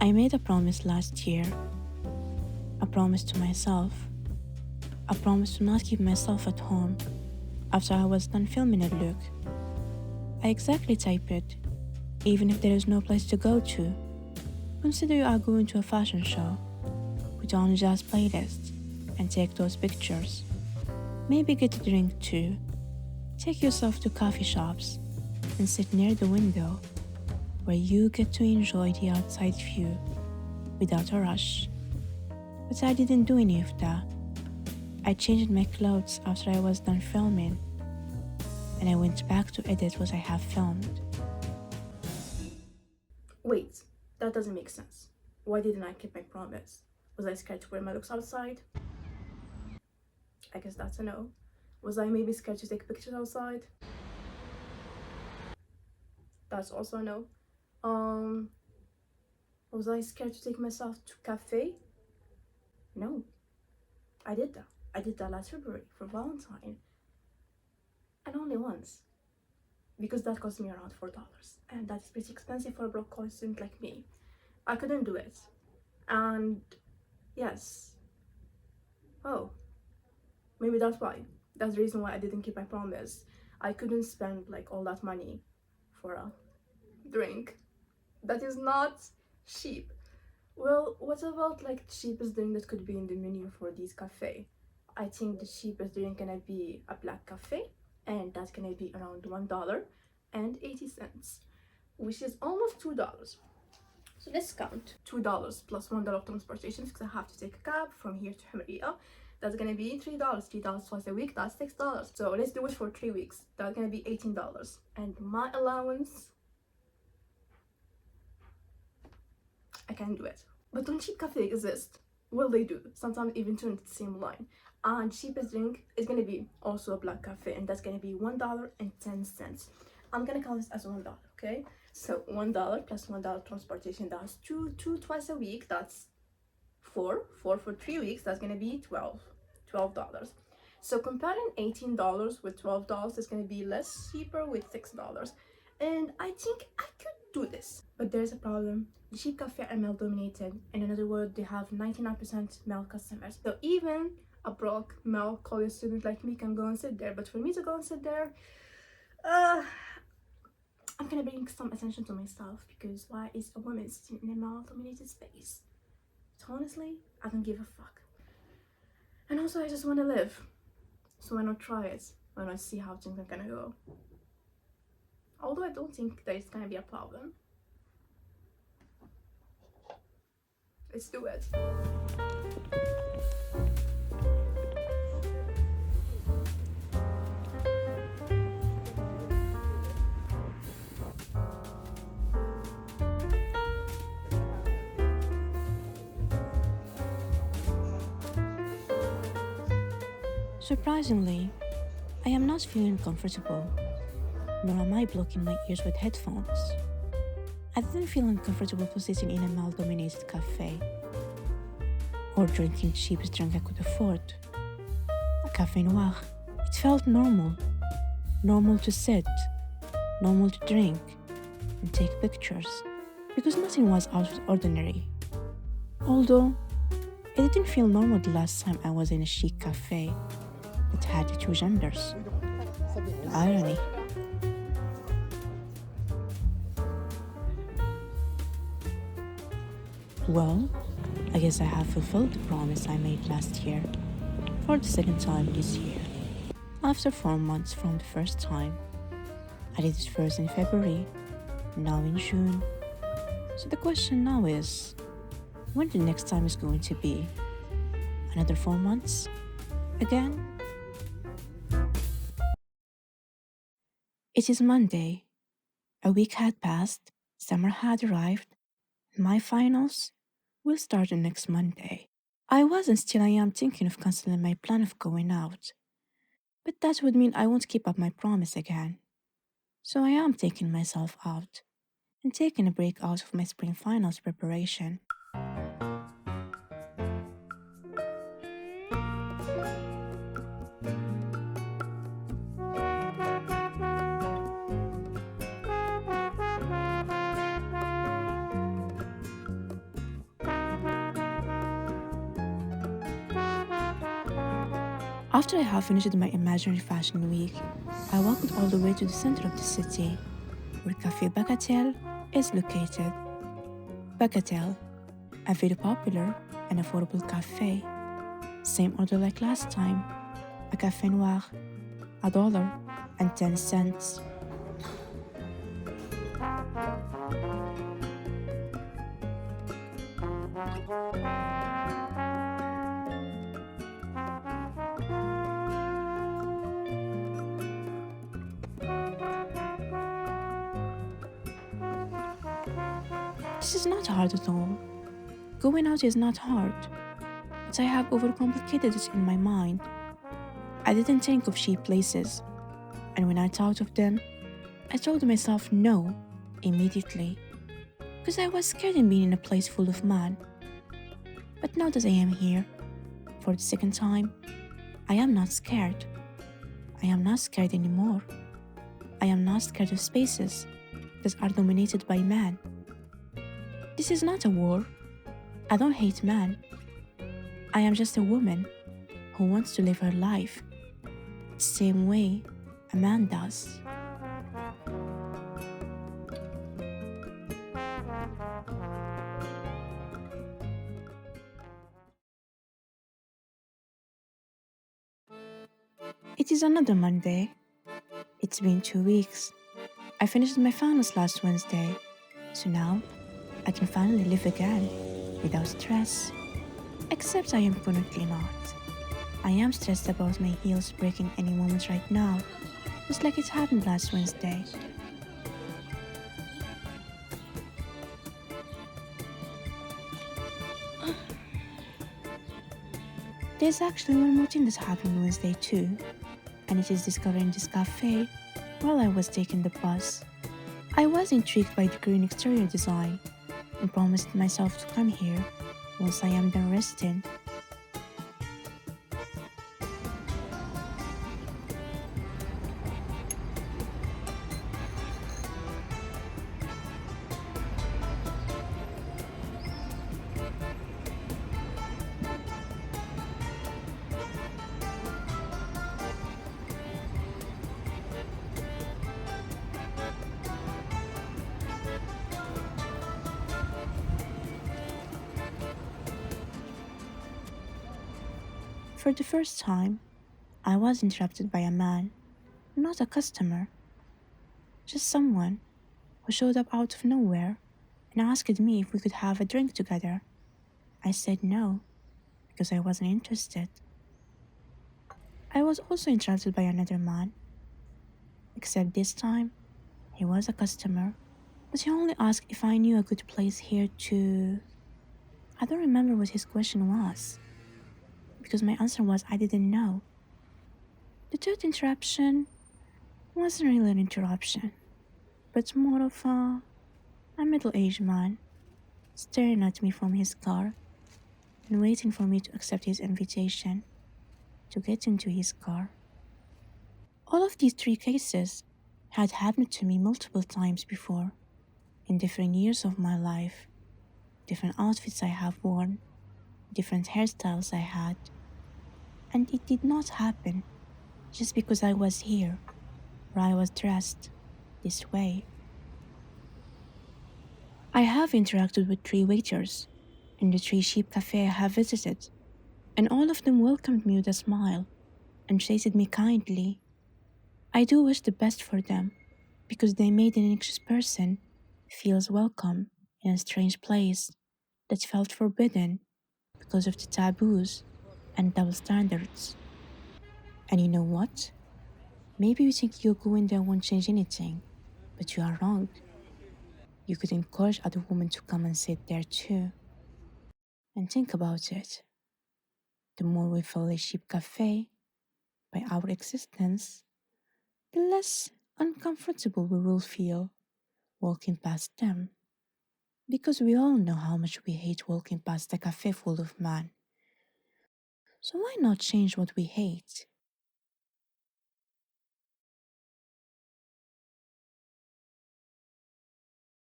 I made a promise last year, a promise to myself, a promise to not keep myself at home after I was done filming a look. I exactly type it, even if there is no place to go to. Consider you are going to a fashion show, put on a jazz playlist, and take those pictures. Maybe get a drink too. Take yourself to coffee shops and sit near the window where you get to enjoy the outside view without a rush. But I didn't do any of that. I changed my clothes after I was done filming, and I went back to edit what I have filmed. Wait, that doesn't make sense. Why didn't I keep my promise? Was I scared to wear my looks outside? I guess that's a no. Was I maybe scared to take pictures outside? That's also a no. Um, was I scared to take myself to cafe? No, I did that. I did that last February for Valentine, and only once, because that cost me around $4, and that is pretty expensive for a broke college student like me. I couldn't do it, and yes, oh, maybe that's why. That's the reason why I didn't keep my promise. I couldn't spend like all that money for a drink that is not cheap. Well, what about like the cheapest drink that could be in the menu for this cafe? I think the cheapest drink gonna be a black cafe, and that's gonna be around $1.80, which is almost $2. So let's count $2 plus $1 transportation because I have to take a cab from here to Hamaria. That's gonna be $3. $3 twice a week, that's $6. So let's do it for 3 weeks. That's gonna be $18. And my allowance, I can do it. But when cheap cafe exist, well, they do. Sometimes even two in the same line. And cheapest drink is gonna be also a black cafe, and that's gonna be $1.10. I'm gonna count this as $1, okay? So $1 plus $1 transportation, that's two twice a week. That's four for 3 weeks. That's gonna be $12. So comparing $18 with $12 is gonna be less cheaper with $6. And I think I could do this. But there's a problem. The cheap cafe are male dominated, and in other words, they have 99% male customers. So even a broke male college student like me can go and sit there. But for me to go and sit there, I'm gonna bring some attention to myself, because why is a woman sitting in a male dominated space? So honestly, I don't give a fuck. And also I just want to live. So why not try it? Why not see how things are gonna go? Although I don't think that it's gonna be a problem. Let's do it. Surprisingly, I am not feeling comfortable, nor am I blocking my ears with headphones. I didn't feel uncomfortable for sitting in a male-dominated cafe or drinking the cheapest drink I could afford, a café noir. It felt normal, normal to sit, normal to drink and take pictures, because nothing was out of the ordinary. Although, it didn't feel normal the last time I was in a chic cafe that had the two genders. The irony. Well, I guess I have fulfilled the promise I made last year for the second time this year. After 4 months from the first time, I did it first in February, now in June. So the question now is, when the next time is going to be? Another 4 months? Again? It is Monday. A week had passed, summer had arrived, and my finals will start the next Monday. I was and still I am thinking of canceling my plan of going out, but that would mean I won't keep up my promise again. So I am taking myself out and taking a break out of my spring finals preparation. After I have finished my imaginary fashion week, I walked all the way to the center of the city, where Café Bagatelle is located. Bagatelle, a very popular and affordable cafe. Same order like last time, a café noir, $1.10. This is not hard at all. Going out is not hard, but I have overcomplicated it in my mind. I didn't think of cheap places, and when I thought of them, I told myself no immediately because I was scared in being in a place full of men. But now that I am here, for the second time, I am not scared. I am not scared anymore. I am not scared of spaces that are dominated by men. This is not a war. I don't hate men. I am just a woman who wants to live her life the same way a man does. It is another Monday. It's been 2 weeks. I finished my finals last Wednesday, so now I can finally live again without stress. Except I am currently not. I am stressed about my heels breaking any moment right now, just like it happened last Wednesday. There's actually one more thing that happened Wednesday too, and it is discovering this cafe while I was taking the bus. I was intrigued by the green exterior design and promised myself to come here once I am done resting. For the first time, I was interrupted by a man, not a customer, just someone who showed up out of nowhere and asked me if we could have a drink together. I said no, because I wasn't interested. I was also interrupted by another man, except this time he was a customer, but he only asked if I knew a good place here to. I don't remember what his question was, because my answer was I didn't know. The third interruption wasn't really an interruption, but more of a middle aged man staring at me from his car and waiting for me to accept his invitation to get into his car. All of these three cases had happened to me multiple times before, in different years of my life, different outfits I have worn, different hairstyles I had, and it did not happen just because I was here or I was dressed this way. I have interacted with three waiters in the three sheep cafe I have visited, and all of them welcomed me with a smile and treated me kindly. I do wish the best for them because they made an anxious person feels welcome in a strange place that felt forbidden because of the taboos and double standards. And you know what? Maybe you think you going there won't change anything, but you are wrong. You could encourage other women to come and sit there too. And think about it. The more we fill a sheep cafe by our existence, the less uncomfortable we will feel walking past them. Because we all know how much we hate walking past a cafe full of men. So why not change what we hate